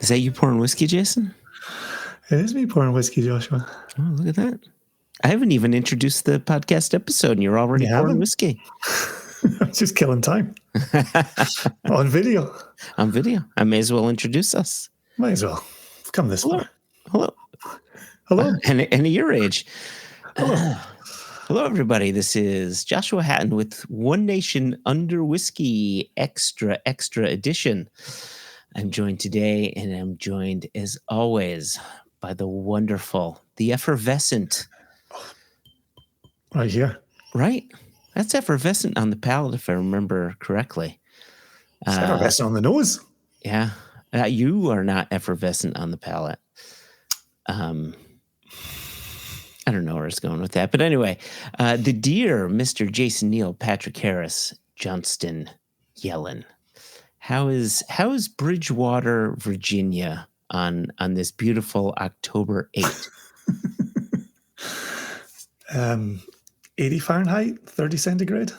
Is that you pouring whiskey, Jason? It is me pouring whiskey, Joshua. Oh, look at that. I haven't even introduced the podcast episode, and you're already pouring whiskey. I'm just killing time. On video. On video. I may as well introduce us. Might as well. Come this far. Hello. And at your age. Hello, everybody. This is Joshua Hatton with One Nation Under Whiskey Extra Edition. I'm joined today, and I'm joined, as always, by the wonderful, the effervescent. Right here. Right? That's effervescent on the palate, if I remember correctly. It's effervescent on the nose. Yeah. You are not effervescent on the palate. I don't know where it's going with that. But anyway, the dear Mr. Jason Neal, Patrick Harris, Johnston Yellen. How is Bridgewater, Virginia on this beautiful October 8th? 80 Fahrenheit, 30 centigrade.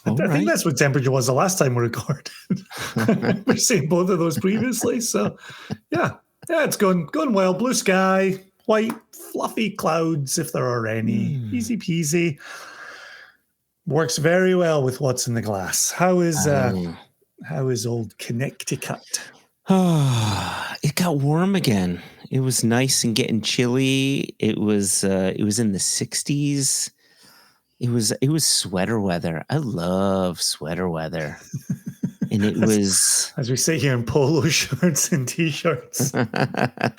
I Right. think that's what temperature was the last time we recorded. We've seen both of those previously. So, yeah, it's going well. Blue sky, white, fluffy clouds, if there are any. Easy peasy. Works very well with what's in the glass. How is old Connecticut? It got warm again. It was nice and getting chilly. It was in the 60s. It was sweater weather. I love sweater weather. And it was, as we say here, in polo shirts and t-shirts. But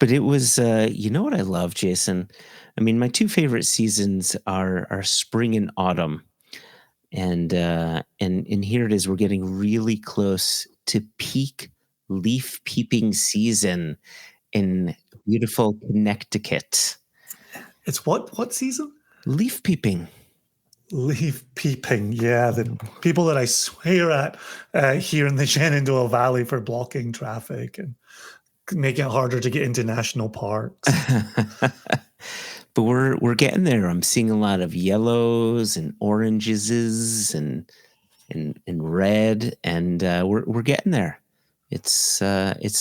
it was, you know what I love, Jason? I mean, my two favorite seasons are spring and autumn. And here it is. We're getting really close to peak leaf peeping season in beautiful Connecticut. It's what season? Leaf peeping. Leaf peeping, yeah. The people that I swear at here in the Shenandoah Valley for blocking traffic and making it harder to get into national parks. But we're getting there. I'm seeing a lot of yellows and oranges and red, and we're getting there. It's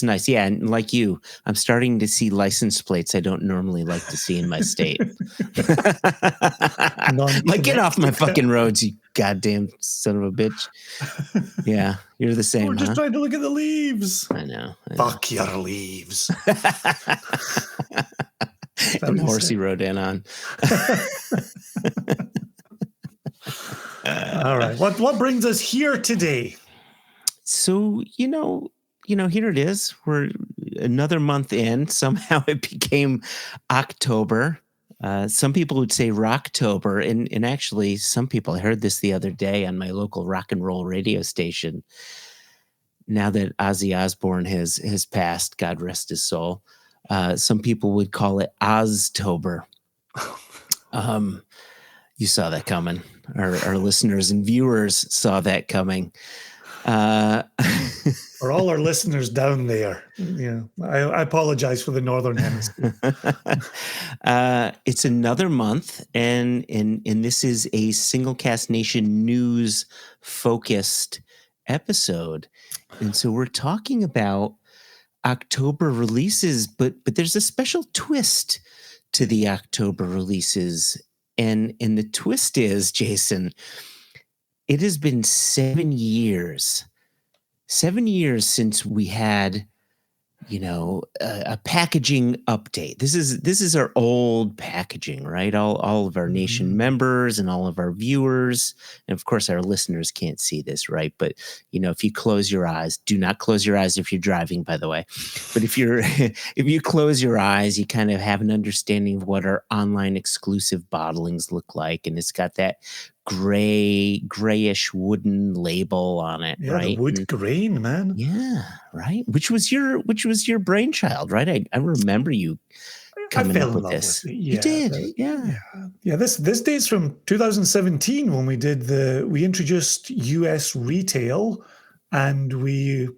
nice. Yeah, and like you, I'm starting to see license plates I don't normally like to see in my state. Like, get off my fucking roads, you goddamn son of a bitch. Yeah, you're the same. We're just trying to look at the leaves. I know. Fuck your leaves. And Horsey rode in on. All right. What brings us here today? So, here it is. We're another month in. Somehow it became October. Some people would say Rocktober. And actually, some people, I heard this the other day on my local rock and roll radio station. Now that Ozzy Osbourne has passed, God rest his soul, some people would call it Oztober. You saw that coming. Our listeners and viewers saw that coming. For all our listeners down there, I apologize for the Northern Hemisphere. It's another month, and this is a Single Cask Nation news focused episode, and so we're talking about October releases, but there's a special twist to the October releases, and the twist is, Jason, it has been 7 years. 7 years since we had, a packaging update. This is our old packaging, right? All of our nation members and all of our viewers, and of course our listeners can't see this, right? But if you close your eyes, do not close your eyes if you're driving, by the way. But if you close your eyes, you kind of have an understanding of what our online exclusive bottlings look like, and it's got that grayish wooden label on it, right? The wood grain, man. Yeah, right. Which was your brainchild, right? I remember you coming up with this. Yeah, you did, yeah. This dates from 2017 when we introduced US retail, and we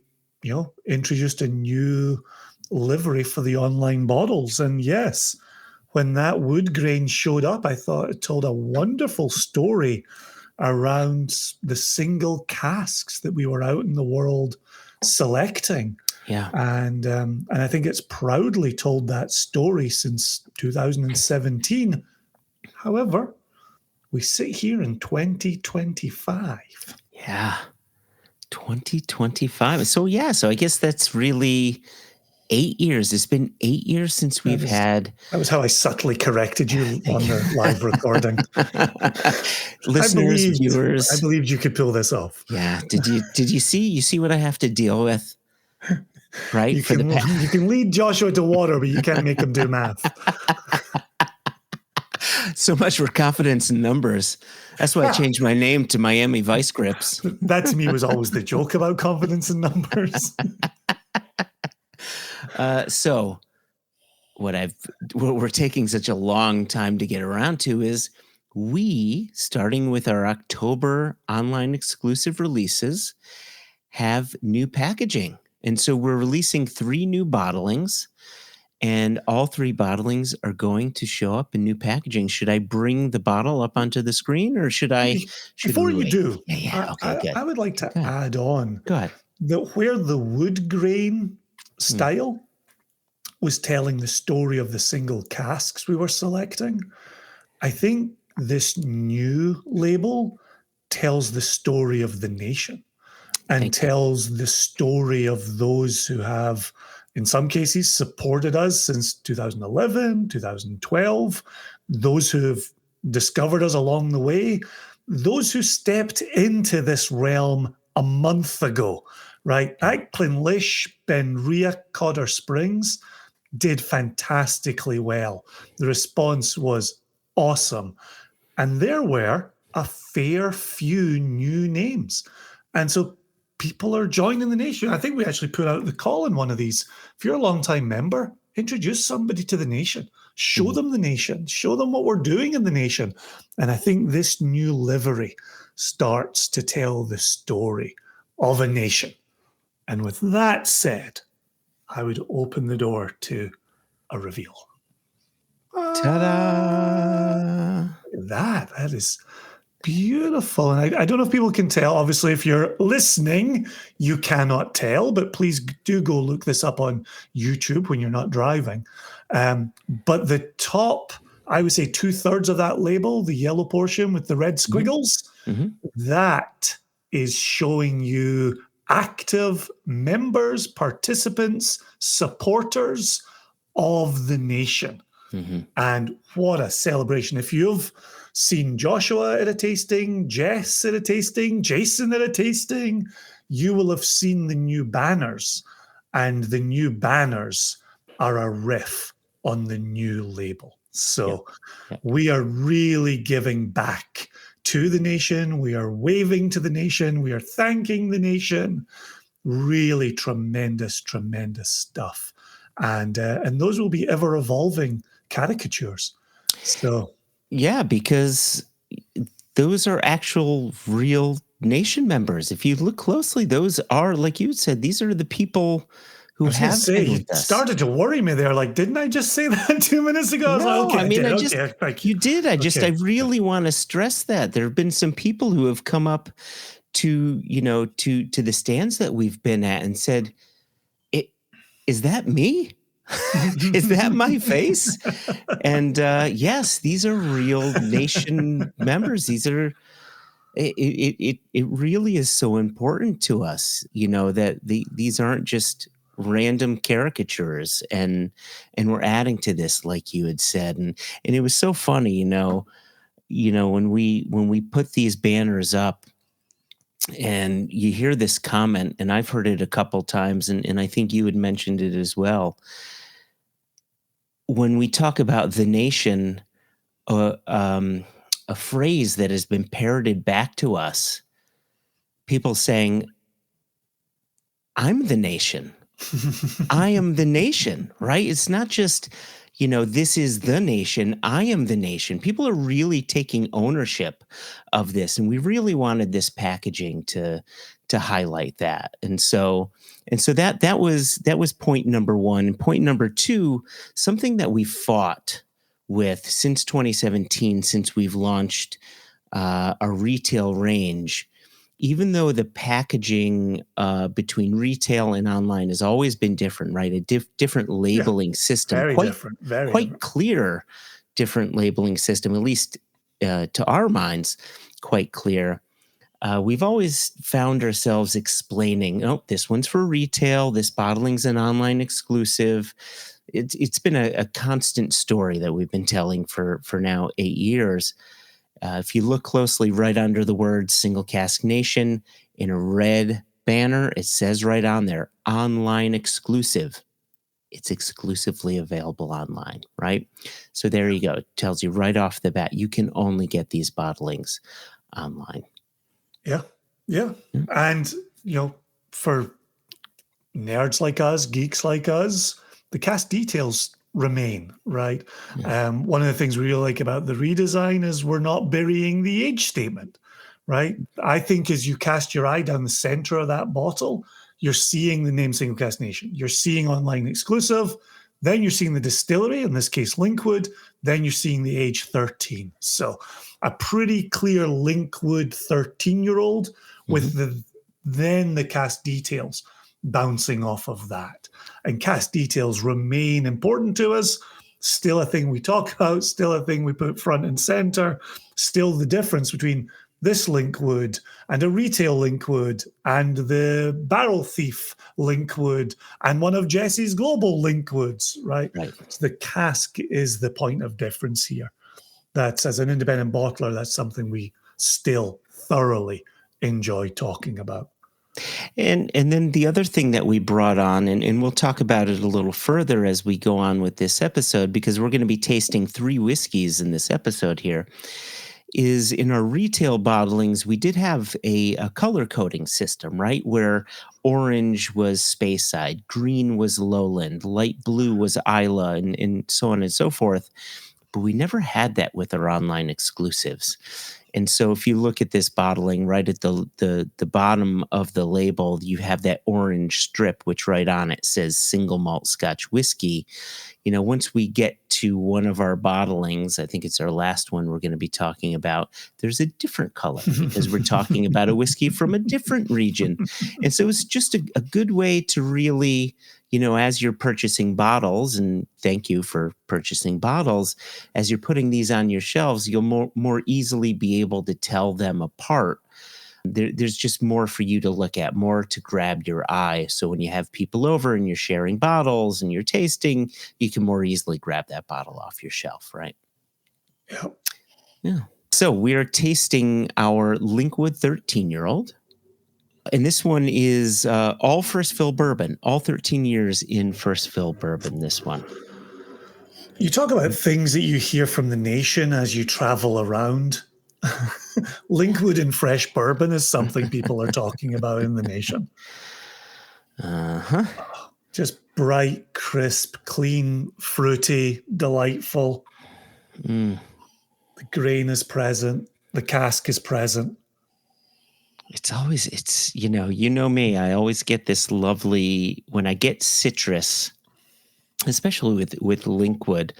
introduced a new livery for the online bottles. And yes, when that wood grain showed up, I thought it told a wonderful story around the single casks that we were out in the world selecting. Yeah. And I think it's proudly told that story since 2017. However, we sit here in 2025. Yeah. 2025. So I guess that's really 8 years. It's been 8 years since we've had. That was how I subtly corrected you on the live recording. Listeners, viewers. I believed you could pull this off. Yeah. Did you see? You see what I have to deal with? Right? You can lead Joshua to water, but you can't make him do math. So much for confidence in numbers. That's why I changed my name to Miami Vice Grips. That to me was always the joke about confidence in numbers. So what we're taking such a long time to get around to is we, starting with our October online exclusive releases, have new packaging. And so we're releasing 3 new bottlings, and all 3 bottlings are going to show up in new packaging. Should I bring the bottle up onto the screen, or should Before you do, okay, good. I would like to add on that where the wood grain style was telling the story of the single casks we were selecting. I think this new label tells the story of the nation and tells the story of those who have, in some cases, supported us since 2011, 2012, those who have discovered us along the way, those who stepped into this realm a month ago, right? At Clinlish, Benria, Codder Springs did fantastically well. The response was awesome. And there were a fair few new names. And so people are joining the nation. I think we actually put out the call in one of these. If you're a long-time member, introduce somebody to the nation. Show them the nation. Show them what we're doing in the nation. And I think this new livery starts to tell the story of a nation. And with that said, I would open the door to a reveal. Ta-da! That is beautiful. And I don't know if people can tell. Obviously, if you're listening, you cannot tell, but please do go look this up on YouTube when you're not driving. But the top, I would say 2/3 of that label, the yellow portion with the red squiggles, that is showing you active members, participants, supporters of the nation. And what a celebration. If you've seen Joshua at a tasting, Jess at a tasting, Jason at a tasting, you will have seen the new banners. And the new banners are a riff on the new label. So we are really giving back to the nation. We are waving to the nation. We are thanking the nation. Really tremendous, tremendous stuff. And those will be ever evolving caricatures. So yeah, because those are actual real nation members. If you look closely, those are, like you said, these are the people who have been with us. Started to worry me there. Like, didn't I just say that 2 minutes ago? I was like, okay, you did. I really want to stress that there have been some people who have come up to the stands that we've been at and said, "Is that me? Is that my face?" And yes, these are real nation members. These are. It really is so important to us, that these aren't just random caricatures, and we're adding to this, like you had said, and it was so funny, when we put these banners up. And you hear this comment, and I've heard it a couple times, and I think you had mentioned it as well. When we talk about the nation, a phrase that has been parroted back to us, people saying, "I'm the nation." I am the nation, right? It's not just, this is the nation. I am the nation. People are really taking ownership of this. And we really wanted this packaging to highlight that. And so that was point number 1. And point number 2, something that we fought with since 2017, since we've launched a retail range, even though the packaging between retail and online has always been different, right? A different Yeah. labeling system, Very different. Very quite different. clear, different labeling system, at least to our minds, quite clear. We've always found ourselves explaining, oh, this one's for retail, this bottling's an online exclusive. It's been a constant story that we've been telling for now 8 years. If you look closely right under the word Single Cask Nation in a red banner, it says right on there, online exclusive. It's exclusively available online, right? So there you go. It tells you right off the bat, you can only get these bottlings online. Yeah. Yeah. And, for nerds like us, geeks like us, the cast details remain, right? One of the things we really like about the redesign is we're not burying the age statement, right? I think as you cast your eye down the center of that bottle, you're seeing the name Single Cask Nation. You're seeing online exclusive. Then you're seeing the distillery, in this case, Linkwood. Then you're seeing the age 13. So a pretty clear Linkwood 13-year-old with the cast details bouncing off of that. And cast details remain important to us. Still a thing we talk about, still a thing we put front and center, still the difference between this Linkwood and a retail Linkwood and the Barrel Thief Linkwood and one of Jesse's global Linkwoods, right? So the cask is the point of difference here. That's, as an independent bottler, that's something we still thoroughly enjoy talking about. And then the other thing that we brought on, and we'll talk about it a little further as we go on with this episode, because we're going to be tasting 3 whiskeys in this episode here, is in our retail bottlings, we did have a color coding system, right? Where orange was Speyside, green was Lowland, light blue was Isla, and so on and so forth. But we never had that with our online exclusives. And so if you look at this bottling right at the bottom of the label, you have that orange strip, which right on it says single malt Scotch whiskey. Once we get to one of our bottlings, I think it's our last one we're going to be talking about, there's a different color because we're talking about a whiskey from a different region. And so it's just a good way to really, as you're purchasing bottles, and thank you for purchasing bottles, as you're putting these on your shelves, you'll more easily be able to tell them apart. There's just more for you to look at, more to grab your eye. So when you have people over and you're sharing bottles and you're tasting, you can more easily grab that bottle off your shelf, right? Yeah. So we are tasting our Linkwood 13-year-old. And this one is all first fill bourbon, all 13 years in first fill bourbon, this one. You talk about things that you hear from the nation as you travel around. Linkwood and fresh bourbon is something people are talking about in the nation. Just bright, crisp, clean, fruity, delightful. The grain is present. The cask is present. It's you know me, I always get this lovely, when I get citrus, especially with Linkwood,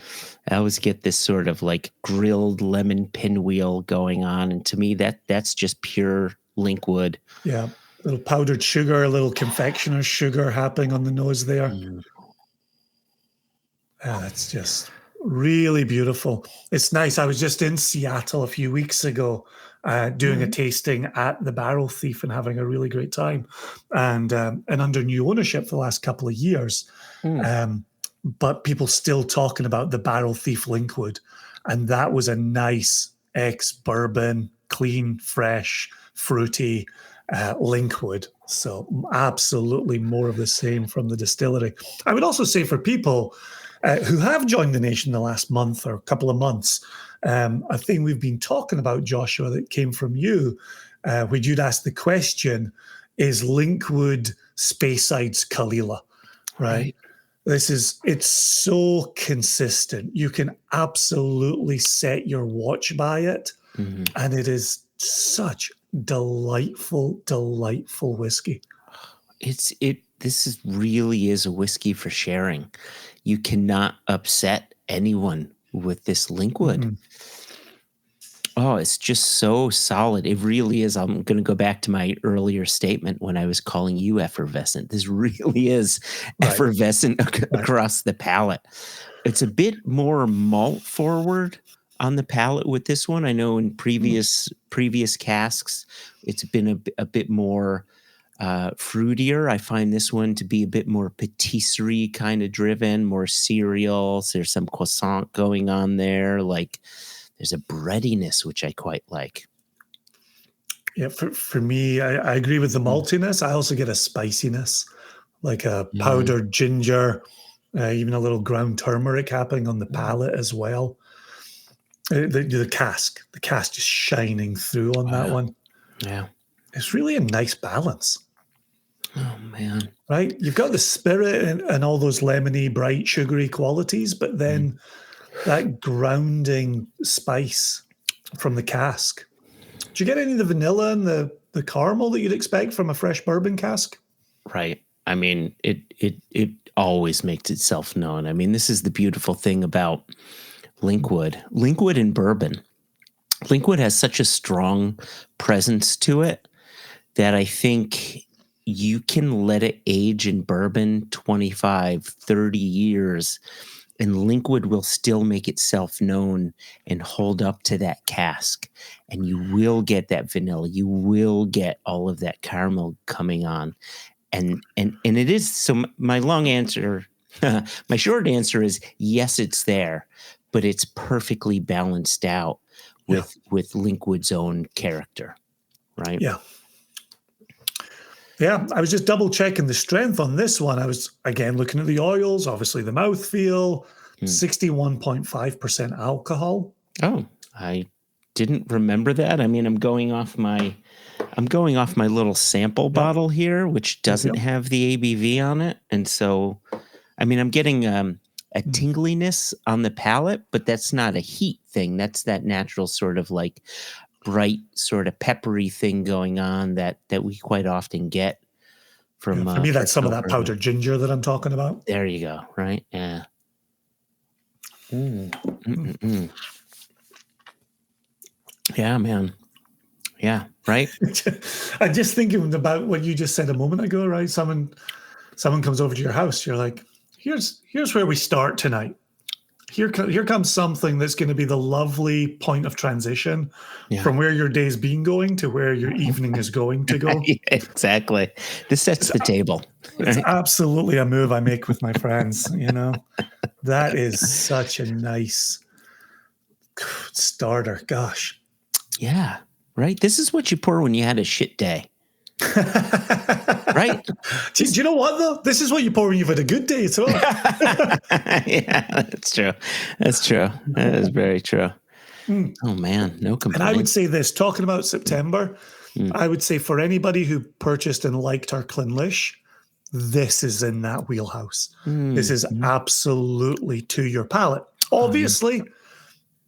I always get this sort of like grilled lemon pinwheel going on. And to me, that's just pure Linkwood. Yeah. A little powdered sugar, a little confectioner's sugar happening on the nose there. Yeah, that's just really beautiful. It's nice. I was just in Seattle a few weeks ago doing a tasting at the Barrel Thief and having a really great time. And under new ownership for the last couple of years. But people still talking about the Barrel Thief Linkwood. And that was a nice ex-bourbon, clean, fresh, fruity Linkwood. So absolutely more of the same from the distillery. I would also say for people who have joined the nation the last month or a couple of months, a thing we've been talking about, Joshua, that came from you, when you'd asked the question, is Linkwood Speyside's Kalila, right? It's so consistent. You can absolutely set your watch by it. And it is such delightful, delightful whiskey. This really is a whiskey for sharing. You cannot upset anyone with this Linkwood. Oh, it's just so solid. It really is. I'm going to go back to my earlier statement when I was calling you effervescent. This really is Right. effervescent Right. across the palate. It's a bit more malt forward on the palate with this one. I know in previous casks, it's been a bit more fruitier. I find this one to be a bit more patisserie kind of driven, more cereals. There's some croissant going on there. Like there's a breadiness, which I quite like. Yeah, for me, I agree with the maltiness. I also get a spiciness, like a powdered ginger, even a little ground turmeric happening on the palate as well. The cask just shining through on that one. Yeah. It's really a nice balance. Oh, man. Right? You've got the spirit and all those lemony, bright, sugary qualities, but then that grounding spice from the cask. Do you get any of the vanilla and the caramel that you'd expect from a fresh bourbon cask? Right. I mean, it always makes itself known. I mean, this is the beautiful thing about Linkwood and bourbon. Linkwood has such a strong presence to it that I think you can let it age in bourbon 25, 30 years, and Linkwood will still make itself known and hold up to that cask. And you will get that vanilla. You will get all of that caramel coming on. And it is, so my long answer, my short answer is yes, it's there, but it's perfectly balanced out with Linkwood's own character, right? Yeah. Yeah, I was just double checking the strength on this one. I was, again, looking at the oils, obviously the mouthfeel, 61.5% alcohol. Oh, I didn't remember that. I mean, I'm going off my little sample bottle here, which doesn't have the ABV on it. And so, I mean, I'm getting a tingliness on the palate, but that's not a heat thing. That's that natural sort of like bright, sort of peppery thing going on that we quite often get from. For me, that's some of that bourbon. powdered ginger that I'm talking about. There you go. Right? Yeah. Yeah, man. Yeah, right. I'm just thinking about what you just said a moment ago, right? Someone comes over to your house. You're like, here's where we start tonight. Here comes something that's going to be the lovely point of transition from where your day's been going to where your evening is going to go. Exactly. This sets the table. It's absolutely a move I make with my friends. You know, that is such a nice starter. Gosh. Yeah. Right. This is what you pour when you had a shit day. Right? Do you know what, though? This is what you pour when you've had a good day as well. Yeah, that's true. That's true. That is very true. Oh, man. No complaints. And I would say this, talking about September, I would say for anybody who purchased and liked our Clinlish, this is in that wheelhouse. This is absolutely to your palate. Obviously,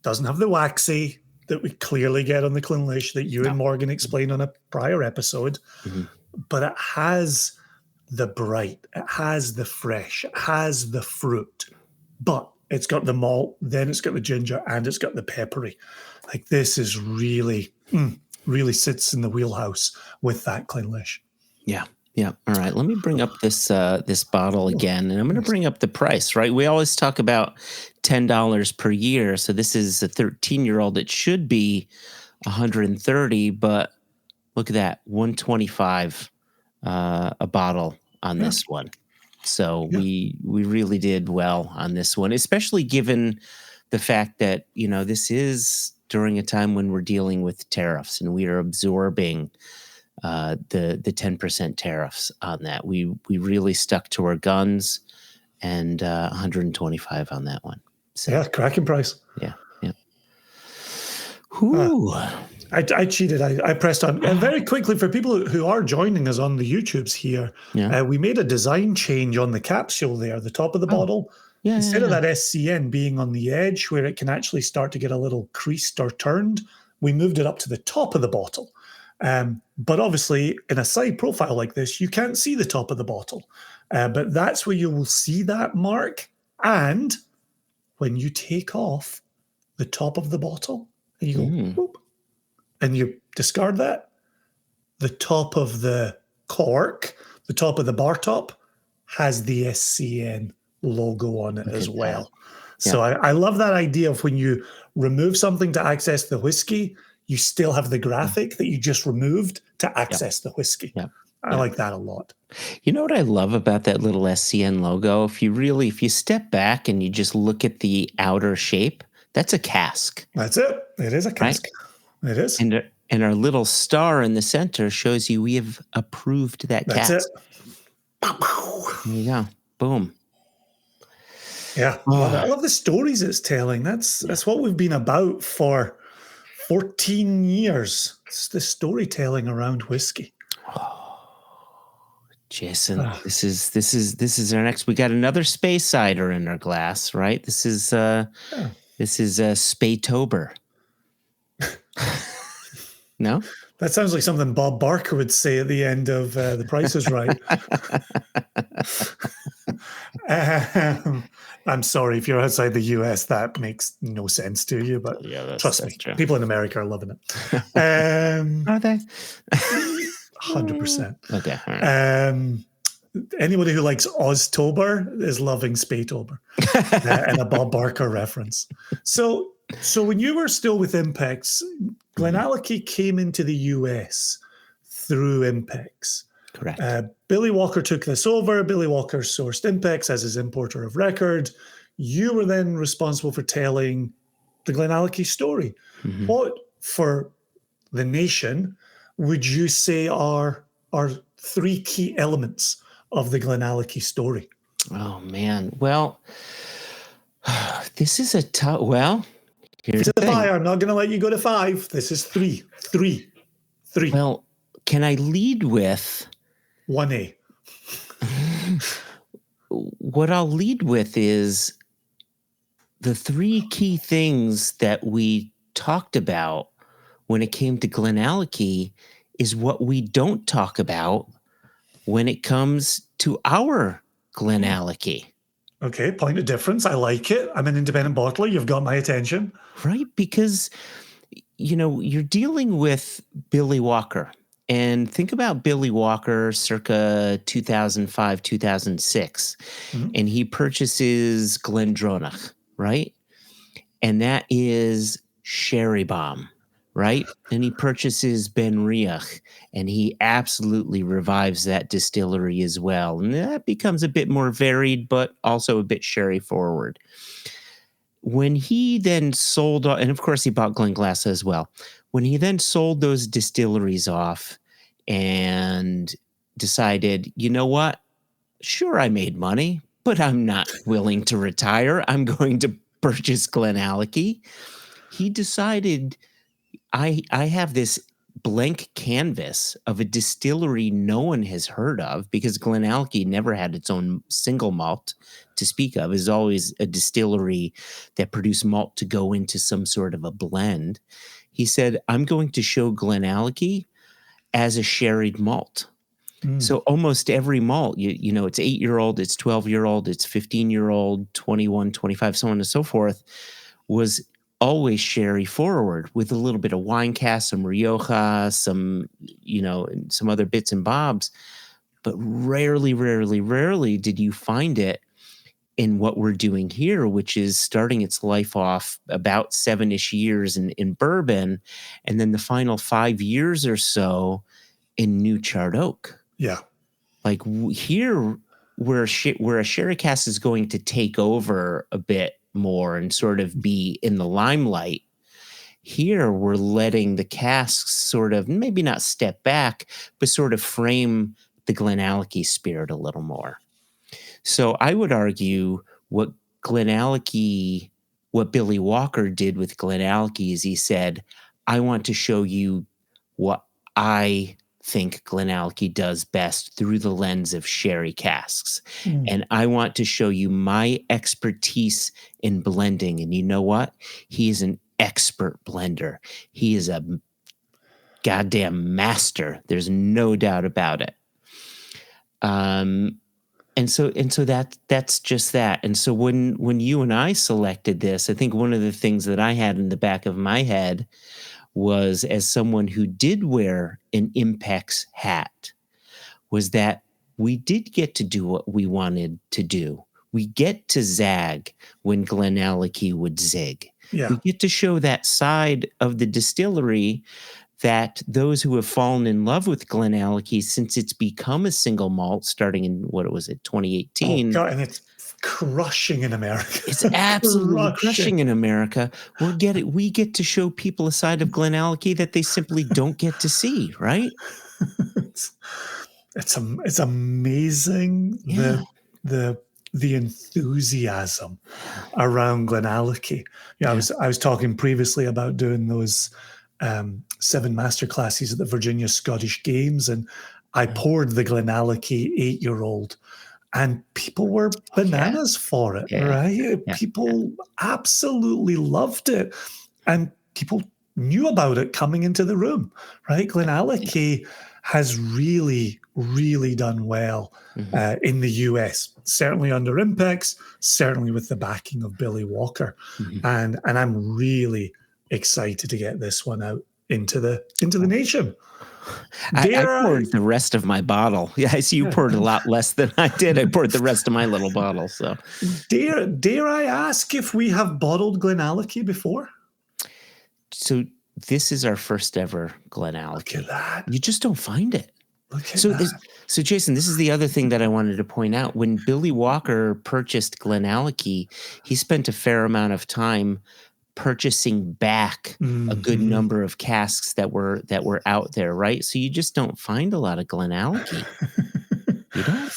doesn't have the waxy that we clearly get on the Clinlish that you and Morgan explained on a prior episode, but it has the bright, it has the fresh, it has the fruit, but it's got the malt, then it's got the ginger, and it's got the peppery. Like this is really, really sits in the wheelhouse with that Clinlish. Yeah. Yeah. All right. Let me bring up this this bottle again, and I'm going to bring up the price. Right. We always talk about $10 per year. So this is a 13-year-old. It should be 130, but look at that, 125 a bottle on this one. So we really did well on this one, especially given the fact that this is during a time when we're dealing with tariffs and we are absorbing the 10% tariffs on that. We really stuck to our guns, and 125 on that one. So, yeah, cracking price. Yeah. Whew. I cheated. I pressed on. And very quickly, for people who are joining us on the YouTubes here, we made a design change on the capsule there, the top of the bottle. Instead of that SCN being on the edge where it can actually start to get a little creased or turned, we moved it up to the top of the bottle. But obviously, in a side profile like this, you can't see the top of the bottle. But that's where you will see that mark. And when you take off the top of the bottle, and you go, whoop, and you discard that, the top of the cork, the top of the bar top, has the SCN logo on it as well. So I love that idea of when you remove something to access the whiskey, you still have the graphic that you just removed to access the whiskey. I like that a lot. You know what I love about that little SCN logo? If you step back and you just look at the outer shape, that's a cask. That's it. It is a cask. Right? It is. And our little star in the center shows you we have approved that cask. That's it. There you go. Boom. Yeah. I love the stories it's telling. That's what we've been about for 14 years. It's the storytelling around whiskey. Jason, this is our next. We got another space cider in our glass, right? This is Spaytober. No, that sounds like something Bob Barker would say at the end of The Price Is Right. I'm sorry if you're outside the US, that makes no sense to you, but trust me, true. People in America are loving it. Are they? 100%. Okay. Right. Anybody who likes Oztober is loving Spaytober, and a Bob Barker reference. So when you were still with Impex, Glenallachie came into the US through Impex. Correct. Billy Walker took this over. Billy Walker sourced Impex as his importer of record. You were then responsible for telling the Glenallachie story. Mm-hmm. What, for the nation, would you say are three key elements of the Glenallachie story? Oh, man. Well, this is a tough... Well, here's the thing. I'm not going to let you go to 5. This is 3. 3. Well, can I lead with... 1A. What I'll lead with is the 3 key things that we talked about when it came to Glenallachie is what we don't talk about when it comes to our Glenallachie. Okay, point of difference. I like it. I'm an independent bottler. You've got my attention. Right, because, you're dealing with Billy Walker. And think about Billy Walker circa 2005, 2006. Mm-hmm. And he purchases Glendronach, right? And that is Sherry Bomb, right? And he purchases Ben Riach, and he absolutely revives that distillery as well. And that becomes a bit more varied, but also a bit sherry forward. When he then sold, and of course he bought Glenglass as well. When he then sold those distilleries off and decided, you know what? Sure, I made money, but I'm not willing to retire. I'm going to purchase Glenallachie. He decided, I have this blank canvas of a distillery no one has heard of, because Glenallachie never had its own single malt to speak of. It's always a distillery that produced malt to go into some sort of a blend. He said, I'm going to show Glenallachie as a sherried malt. So almost every malt, it's 8-year-old, it's 12-year-old, it's 15-year-old, 21, 25, so on and so forth, was always sherry forward with a little bit of wine cask, some Rioja, some other bits and bobs. But rarely did you find it in what we're doing here, which is starting its life off about 7-ish years in bourbon, and then the final 5 years or so in new charred oak. Yeah. Like here, where a sherry cask is going to take over a bit more and sort of be in the limelight, here we're letting the casks sort of maybe not step back, but sort of frame the Glenallachie spirit a little more. So I would argue what Billy Walker did with Glenallachie is he said, I want to show you what I think Glenallachie does best through the lens of sherry casks. And I want to show you my expertise in blending. And you know what? He is an expert blender. He is a goddamn master. There's no doubt about it. And so that's just that. And so when you and I selected this, I think one of the things that I had in the back of my head was, as someone who did wear an Impex hat, was that we did get to do what we wanted to do. We get to zag when Glenallachie would zig. Yeah. We get to show that side of the distillery that those who have fallen in love with Glenallachie since it's become a single malt starting in, what was it, 2018. Oh, God, and it's crushing in America. It's absolutely crushing in America. We get to show people a side of Glenallachie that they simply don't get to see, right? It's amazing the enthusiasm around Glenallachie. Yeah, I was talking previously about doing those 7 master classes at the Virginia Scottish Games, and I poured the Glenallachie 8-year-old, and people were bananas for it, right? Yeah. People absolutely loved it, and people knew about it coming into the room, right? Glenallachie has really, really done well in the US, certainly under Impex, certainly with the backing of Billy Walker, and I'm really excited to get this one out into the nation. I poured the rest of my bottle. Yeah, I see you poured a lot less than I did. I poured the rest of my little bottle. So, dare I ask if we have bottled Glenallachie before? So this is our first ever Glenallachie. Look at that. You just don't find it. Look at that. So Jason, this is the other thing that I wanted to point out. When Billy Walker purchased Glenallachie, he spent a fair amount of time purchasing back a good number of casks that were out there, right? So you just don't find a lot of Glenallachie. You don't.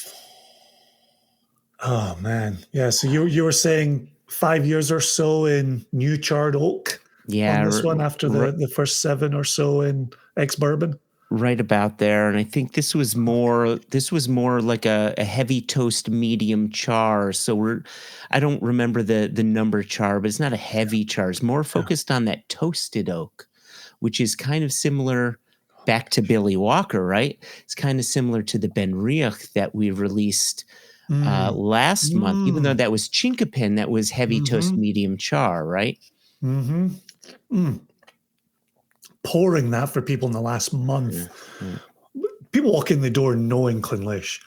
Oh man, yeah. So you were saying 5 years or so in new charred oak. Yeah, on this one after the first 7 or so in ex-bourbon. Right about there, and I think this was more like a heavy toast medium char. So I don't remember the number char, but it's not a heavy char. It's more focused on that toasted oak, which is kind of similar back to Billy Walker, right? It's kind of similar to the Ben Riach that we released last month, even though that was Chinkapin, that was heavy toast medium char, right? Pouring that for people in the last month. People walk in the door knowing Clynlish.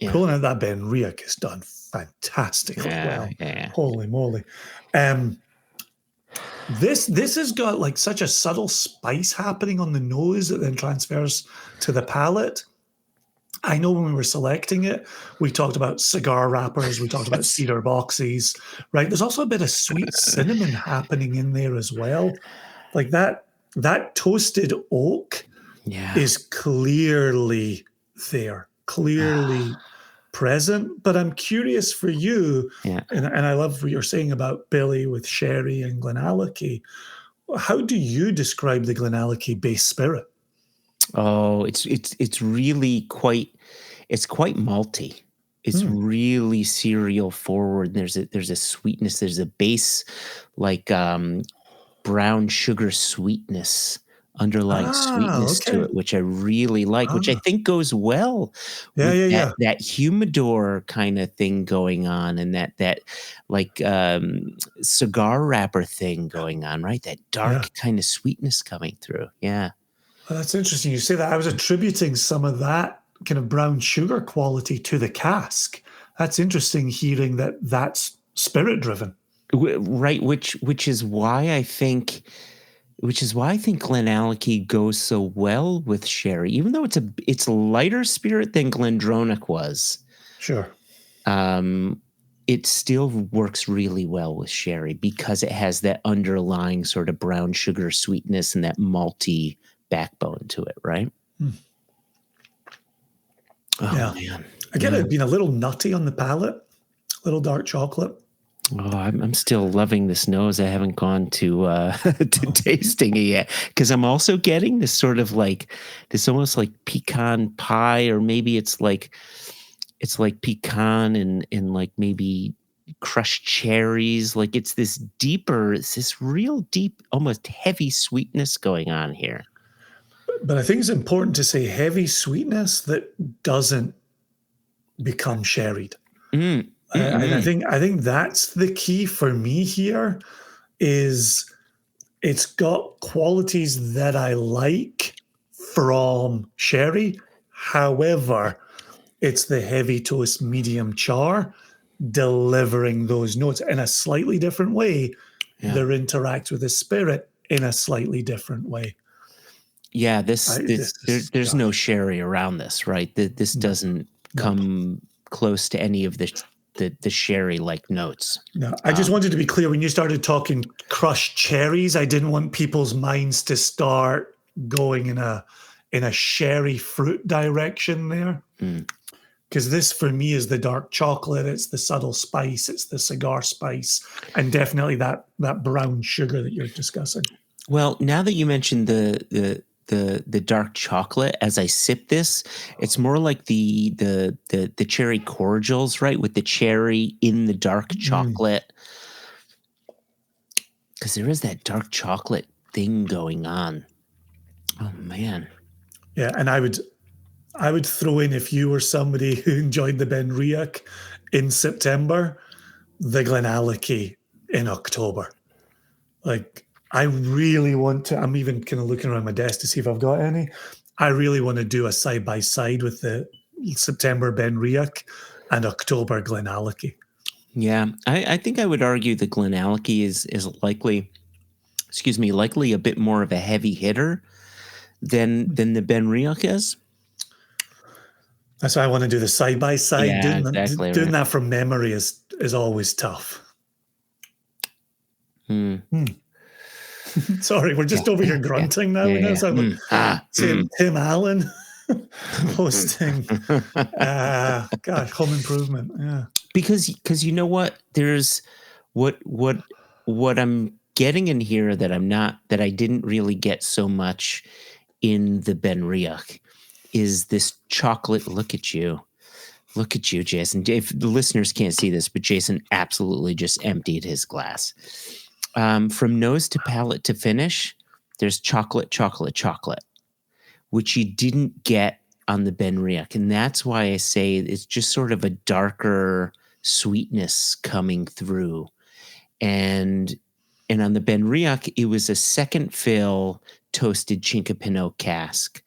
Pulling out that Ben Riach is done fantastically well. Holy moly. This has got like such a subtle spice happening on the nose that then transfers to the palate. I know when we were selecting it, we talked about cigar wrappers, we talked about cedar boxes, right? There's also a bit of sweet cinnamon happening in there as well. Like that toasted oak is clearly there, clearly present. But I'm curious for you, and I love what you're saying about Billy with sherry and Glenallachie. How do you describe the Glenallachie base spirit? Oh, it's really quite malty. It's really cereal forward. There's a sweetness. There's a base like brown sugar sweetness, underlying sweetness to it, which I really like, which I think goes well with that humidor kind of thing going on, and that like cigar wrapper thing going on, right? That dark kind of sweetness coming through. Yeah. Well, that's interesting you say that. I was attributing some of that kind of brown sugar quality to the cask. That's interesting hearing that that's spirit driven. Right, which is why I think Glenallachie goes so well with sherry, even though it's lighter spirit than Glendronach was. Sure. It still works really well with sherry because it has that underlying sort of brown sugar sweetness and that malty backbone to it, right? Oh man, I get it being a little nutty on the palate, a little dark chocolate. Oh, I'm still loving this nose. I haven't gone to tasting it yet because I'm also getting this sort of like this almost like pecan pie, or maybe it's like pecan and like maybe crushed cherries. Like it's this real deep, almost heavy sweetness going on here. But I think it's important to say heavy sweetness that doesn't become sherried. And I think that's the key for me here is It's got qualities that I like from sherry. However, it's the heavy toast medium char delivering those notes in a slightly different way that interact with the spirit in a slightly different way. Yeah, there's no sherry around this, right? This doesn't come close to any of the sherry like notes. No, I just wanted to be clear when you started talking crushed cherries, I didn't want people's minds to start going in a sherry fruit direction there. Because this for me is the dark chocolate, it's the subtle spice, it's the cigar spice, and definitely that brown sugar that you're discussing. Well, now that you mentioned the dark chocolate, as I sip this, it's more like the cherry cordials, right? With the cherry in the dark chocolate. Because there is that dark chocolate thing going on. Oh man. Yeah, and I would throw in, if you were somebody who enjoyed the Benriach in September, the Glenallachie in October. Like, I really want to, I'm even kind of looking around my desk to see if I've got any. I really want to do a side-by-side with the September Benriach and October Glenallachie. Yeah, I think I would argue the Glenallachie is likely a bit more of a heavy hitter than the Benriach is. That's why I want to do the side-by-side. Yeah, Doing that from memory is always tough. Sorry, we're just over here grunting now. Tim Allen hosting. God, Home Improvement. Yeah, because you know what? There's what I'm getting in here that I didn't really get so much in the Benriach is this chocolate. Look at you, Jason. If the listeners can't see this, but Jason absolutely just emptied his glass. From nose to palate to finish, there's chocolate, which you didn't get on the Benriach. And that's why I say it's just sort of a darker sweetness coming through. And on the Benriach, it was a second fill toasted Chinkapinot cask,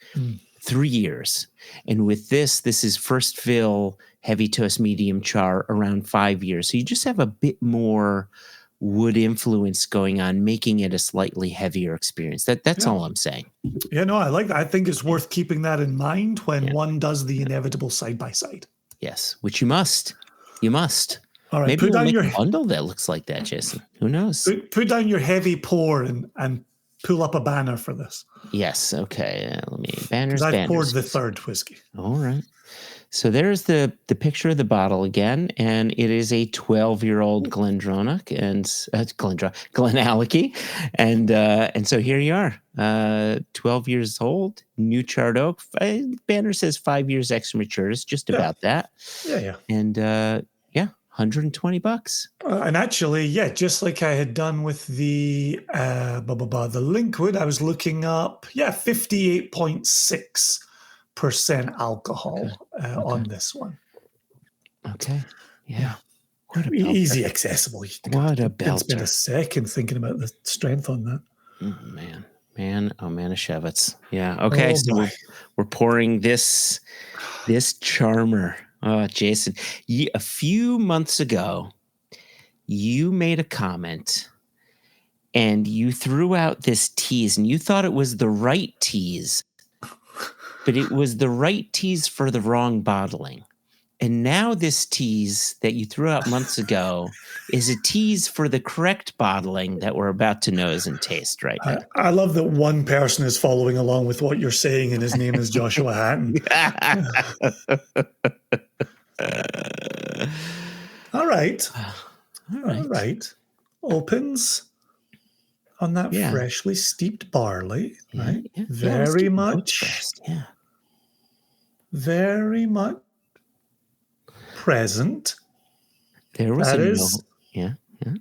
3 years. And with this is first fill heavy toast medium char around 5 years. So you just have a bit more wood influence going on, making it a slightly heavier experience. That's all I'm saying. Yeah, no, I like that. I think it's worth keeping that in mind when one does the inevitable side-by-side. Yes, which you must. You must. All right, maybe put down your bundle that looks like that, Jason. Who knows? Put down your heavy pour and pull up a banner for this. Yes. Okay. Let me banners. I've poured the third whiskey. All right. So there's the picture of the bottle again, and it is a 12-year-old Glendronach and Glenallachie, and so here you are, 12 years old, new charred oak. Banner says 5 years extra mature. It's just about that. Yeah. And $120. And actually, just like I had done with the Linkwood, I was looking up, 58.6% alcohol on this one. Okay. Yeah. What a easy accessible. What a belter. Spend a second thinking about the strength on that. Manischewitz. Yeah. Okay. So we're pouring this charmer. Oh, Jason, a few months ago, you made a comment and you threw out this tease, and you thought it was the right tease, but it was the right tease for the wrong bottling. And now this tease that you threw out months ago is a tease for the correct bottling that we're about to nose and taste right now. I love that one person is following along with what you're saying, and his name is Joshua Hatton. All right. Opens on that freshly steeped barley, right? Yeah. Very much present. There was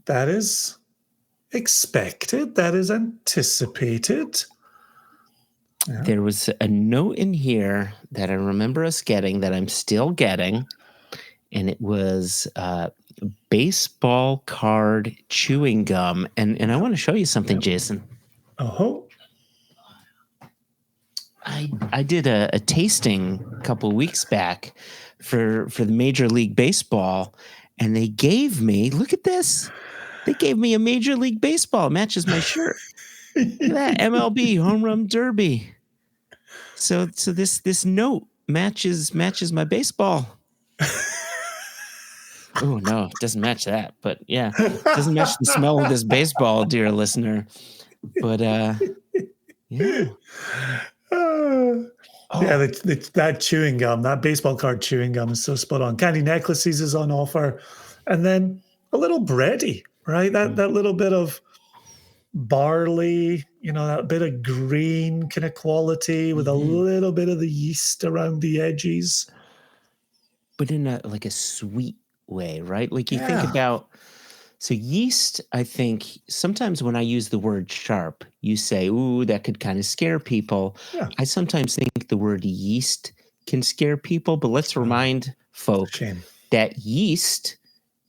that is expected. That is anticipated. Yeah. There was a note in here that I remember us getting that I'm still getting, and it was baseball card chewing gum. And I want to show you something, Jason. Oh, I did a tasting a couple of weeks back for the Major League Baseball, and they gave me, look at this. They gave me a Major League Baseball. It matches my shirt. Look at that, MLB Home Run Derby. So this note matches my baseball. Oh no, it doesn't match that, but yeah, it doesn't match the smell of this baseball, dear listener. But yeah. Yeah, that chewing gum, that baseball card chewing gum is so spot on. Candy necklaces is on offer. And then a little bready, right? That little bit of barley, that bit of grain kind of quality with a little bit of the yeast around the edges. But in a sweet way, right? Like you think Yeah. about, so yeast, I think sometimes when I use the word sharp, you say, ooh, that could kind of scare people. Yeah. I sometimes think the word yeast can scare people, but let's remind folk Shame. that yeast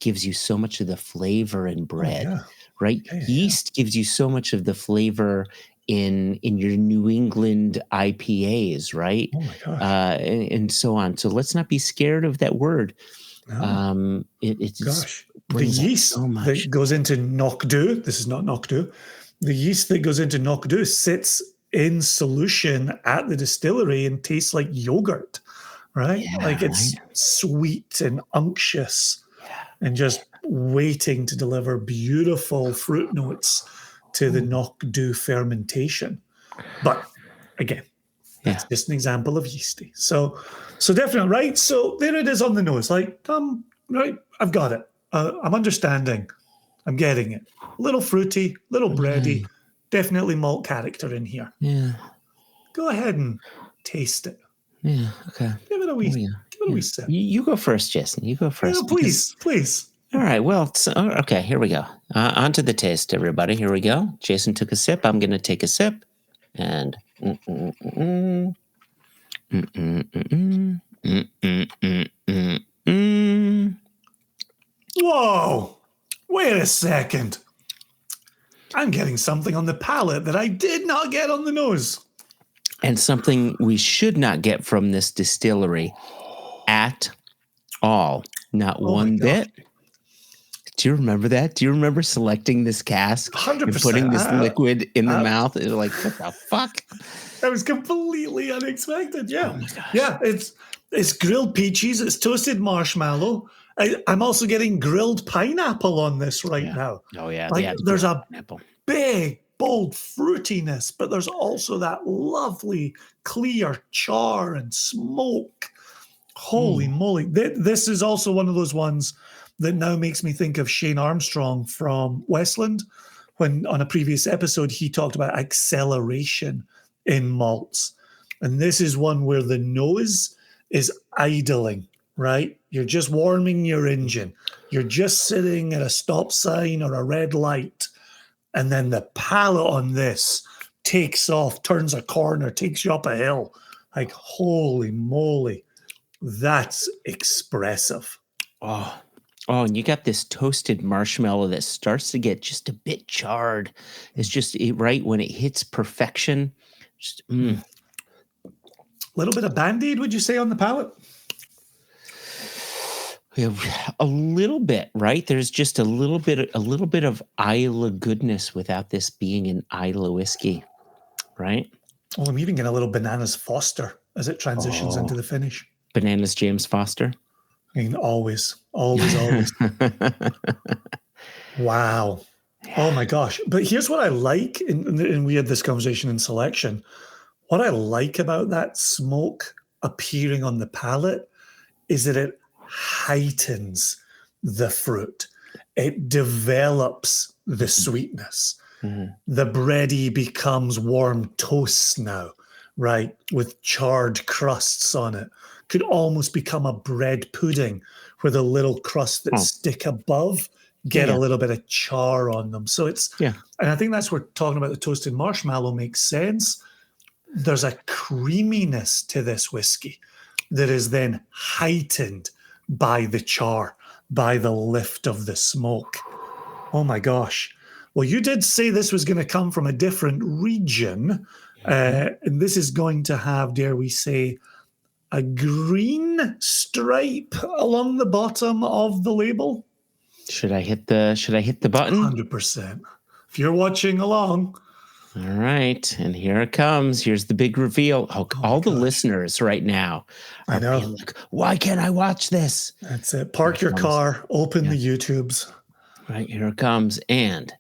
gives you so much of the flavor in bread, yeah. right? Yeah. Yeast gives you so much of the flavor in your New England IPAs, right? Oh my gosh. And so on. So let's not be scared of that word. No. It just Gosh. The brings out yeast so much. that goes into knockdoo, this is not knockdoo, the yeast that goes into knockdoo sits in solution at the distillery and tastes like yogurt, right? Yeah, like it's right? sweet and unctuous Yeah. and just waiting to deliver beautiful fruit notes to the knockdoo fermentation. But again, that's just an example of yeasty. So definitely, right? So there it is on the nose. Like, right, I've got it. I'm understanding. I'm getting it. Little fruity, little bready, definitely malt character in here. Yeah. Go ahead and taste it. Yeah. Okay. Give it a wee, sip. You go first, Jason. You go first. Yeah, please. All right. Well, okay. Here we go. On to the taste, everybody. Here we go. Jason took a sip. I'm going to take a sip. And Whoa! Wait a second. I'm getting something on the palate that I did not get on the nose. And something we should not get from this distillery at all. Not one bit. Do you remember that? Do you remember selecting this cask 100%. and putting this liquid in the mouth? And like, what the fuck? That was completely unexpected. Yeah. Oh my gosh. Yeah, it's grilled peaches, it's toasted marshmallow. I'm also getting grilled pineapple on this now. Oh yeah. Like, there's a big, bold fruitiness, but there's also that lovely, clear char and smoke. Holy moly. This is also one of those ones that now makes me think of Shane Armstrong from Westland, when on a previous episode he talked about acceleration in malts. And this is one where the nose is idling, right? You're just warming your engine. You're just sitting at a stop sign or a red light. And then the palate on this takes off, turns a corner, takes you up a hill. Like, holy moly. That's expressive. Oh, and you got this toasted marshmallow that starts to get just a bit charred. It's just right when it hits perfection. Just, A little bit of Band-Aid, would you say, on the palate? A little bit, right? There's just a little bit of Isla goodness without this being an Isla whiskey, right? Well, I'm even getting a little Bananas Foster as it transitions into the finish. Bananas James Foster. I mean, always. Wow. Oh my gosh. But here's what I like, and we had this conversation in selection. What I like about that smoke appearing on the palate is that it heightens the fruit. It develops the sweetness. The bready becomes warm toast now, right? With charred crusts on it. Could almost become a bread pudding where the little crusts that stick above get a little bit of char on them. So and I think that's where talking about the toasted marshmallow makes sense. There's a creaminess to this whiskey that is then heightened by the char, by the lift of the smoke. Oh my gosh. Well, you did say this was going to come from a different region. And this is going to have, dare we say, a green stripe along the bottom of the label. Should I hit the button? 100%. If you're watching along. All right, and here it comes. Here's the big reveal. All the listeners right now are being like, why can't I watch this? That's it. Park your car, open the YouTubes. Right, here it comes, and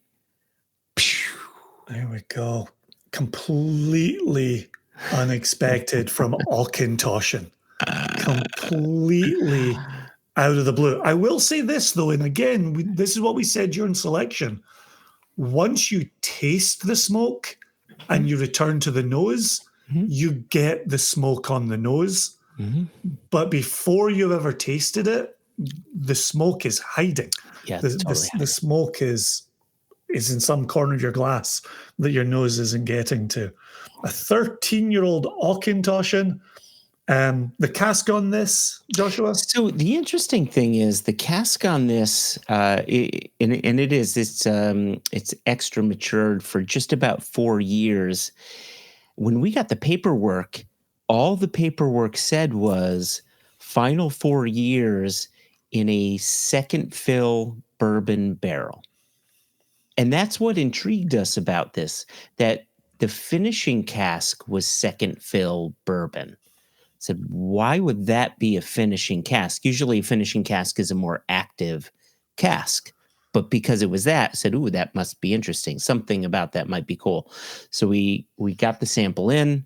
there we go. Completely unexpected from Auchentoshan. Completely out of the blue. I will say this, though, and again, this is what we said during selection. Once you taste the smoke and you return to the nose, you get the smoke on the nose. But before you've ever tasted it, the smoke is hiding. Yeah, the smoke is in some corner of your glass that your nose isn't getting to. A 13-year-old Auchentoshan. The cask on this, Joshua? So the interesting thing is the cask on this, it's extra matured for just about 4 years. When we got the paperwork, all the paperwork said was final 4 years in a second fill bourbon barrel. And that's what intrigued us about this, that the finishing cask was second fill bourbon. Said, why would that be a finishing cask? Usually a finishing cask is a more active cask. But because it was that, I said, ooh, that must be interesting. Something about that might be cool. So we got the sample in,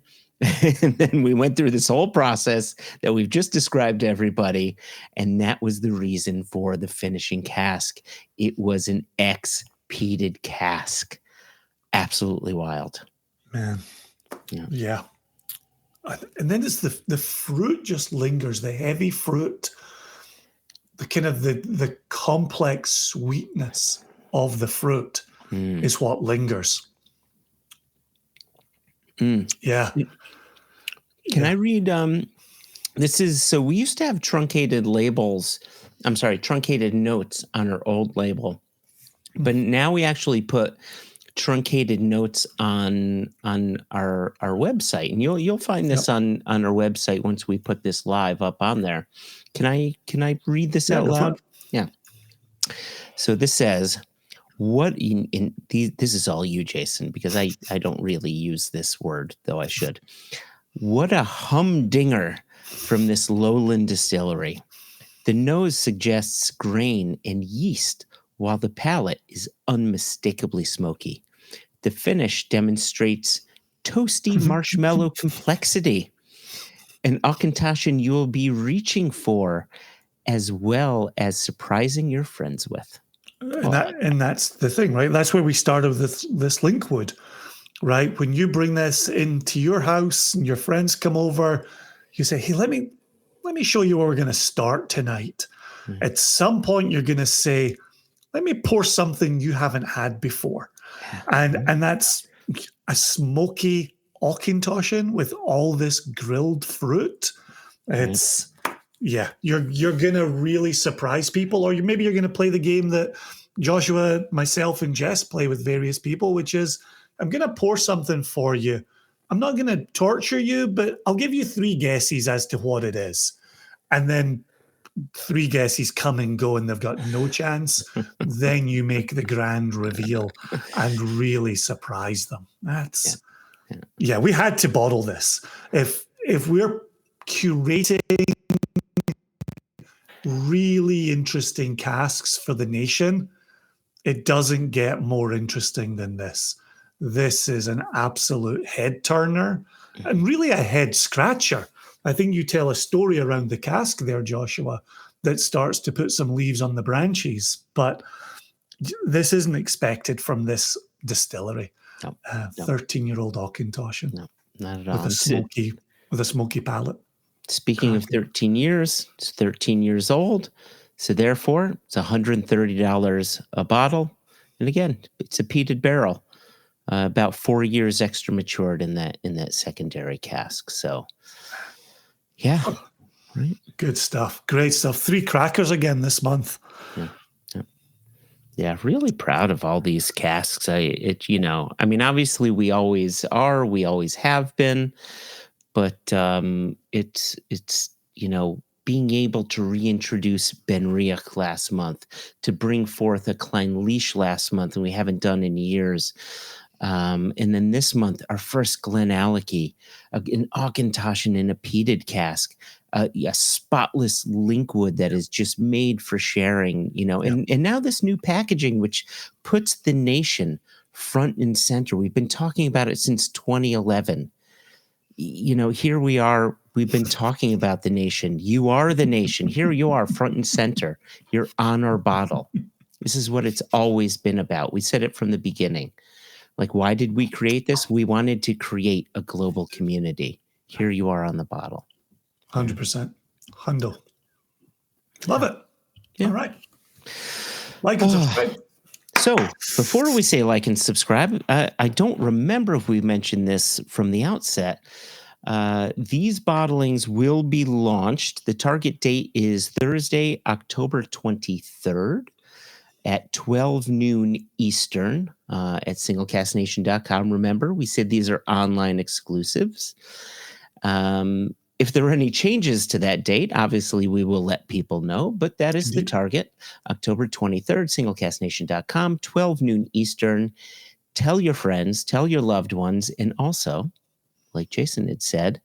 and then we went through this whole process that we've just described to everybody. And that was the reason for the finishing cask. It was an ex-peated cask. Absolutely wild. Man. Yeah. And then it's the fruit just lingers, the heavy fruit, the kind of the complex sweetness of the fruit is what lingers. Yeah. Can I read? This is, so we used to have truncated notes on our old label, but now we actually put truncated notes on our website, and you'll find this on our website once we put this live up on there. Can I read this out loud? Yeah. So this says, this is all you, Jason, because I don't really use this word, though I should. What a humdinger from this lowland distillery. The nose suggests grain and yeast, while the palate is unmistakably smoky. The finish demonstrates toasty marshmallow complexity, an Auchentoshan you will be reaching for, as well as surprising your friends with. And that's the thing, right? That's where we started with this Linkwood, right? When you bring this into your house and your friends come over, you say, hey, let me show you where we're going to start tonight. At some point, you're going to say, let me pour something you haven't had before. And that's a smoky Auchentoshan with all this grilled fruit. It's, you're going to really surprise people, or maybe you're going to play the game that Joshua, myself, and Jess play with various people, which is, I'm going to pour something for you. I'm not going to torture you, but I'll give you 3 guesses as to what it is. And then 3 guesses come and go and they've got no chance. Then you make the grand reveal and really surprise them. That's we had to bottle this. If we're curating really interesting casks for the nation, it doesn't get more interesting than this. This is an absolute head turner and really a head scratcher. I think you tell a story around the cask there, Joshua, that starts to put some leaves on the branches. But this isn't expected from this distillery. 13-year-old Auchentoshan. No, not at all. With a smoky palate. Speaking of 13 years, it's 13 years old. So therefore, it's $130 a bottle. And again, it's a peated barrel. About 4 years extra matured in that secondary cask. So, yeah, right. Good stuff. Great stuff. 3 crackers again this month. Yeah, really proud of all these casks. Obviously we always are, we always have been, but it's being able to reintroduce Ben Riach last month, to bring forth a Klein Leash last month, and we haven't done in years. And then this month, our first Glen Alecky, an Auchentoshan in a peated cask, a spotless linkwood that is just made for sharing, and now this new packaging, which puts the nation front and center. We've been talking about it since 2011. Here we are. We've been talking about the nation. You are the nation. Here you are, front and center. You're on our bottle. This is what it's always been about. We said it from the beginning. Like, why did we create this? We wanted to create a global community. Here you are on the bottle. 100%. Hundo. Love it. Yeah. All right. Like and subscribe. So before we say like and subscribe, I don't remember if we mentioned this from the outset. These bottlings will be launched. The target date is Thursday, October 23rd at 12 noon Eastern at singlecasknation.com. Remember, we said these are online exclusives. If there are any changes to that date, obviously we will let people know, but that is the target. October 23rd, singlecasknation.com, 12 noon Eastern. Tell your friends, tell your loved ones, and also, like Jason had said,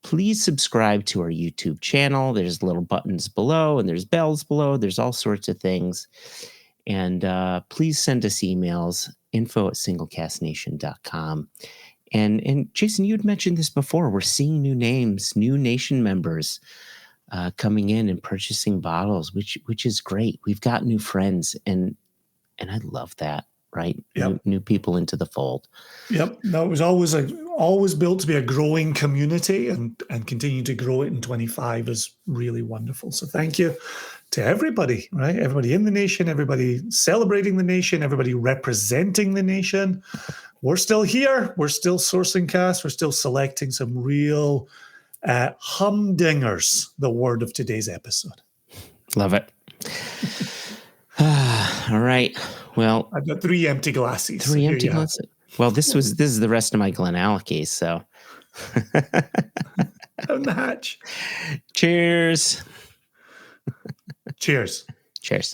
please subscribe to our YouTube channel. There's little buttons below, and there's bells below. There's all sorts of things. And please send us emails, info@singlecasknation.com. And Jason, you had mentioned this before. We're seeing new names, new nation members coming in and purchasing bottles, which is great. We've got new friends, and I love that. Right? Yep. New people into the fold. Yep. No, it was always built to be a growing community, and continue to grow it in 25 is really wonderful. So thank you to everybody, right? Everybody in the nation, everybody celebrating the nation, everybody representing the nation. We're still here. We're still sourcing casks. We're still selecting some real humdingers, the word of today's episode. Love it. All right. Well, I've got 3 empty glasses. 3 empty glasses. Well, this is the rest of my Glen Alecky, so. Down the hatch. Cheers. Cheers. Cheers.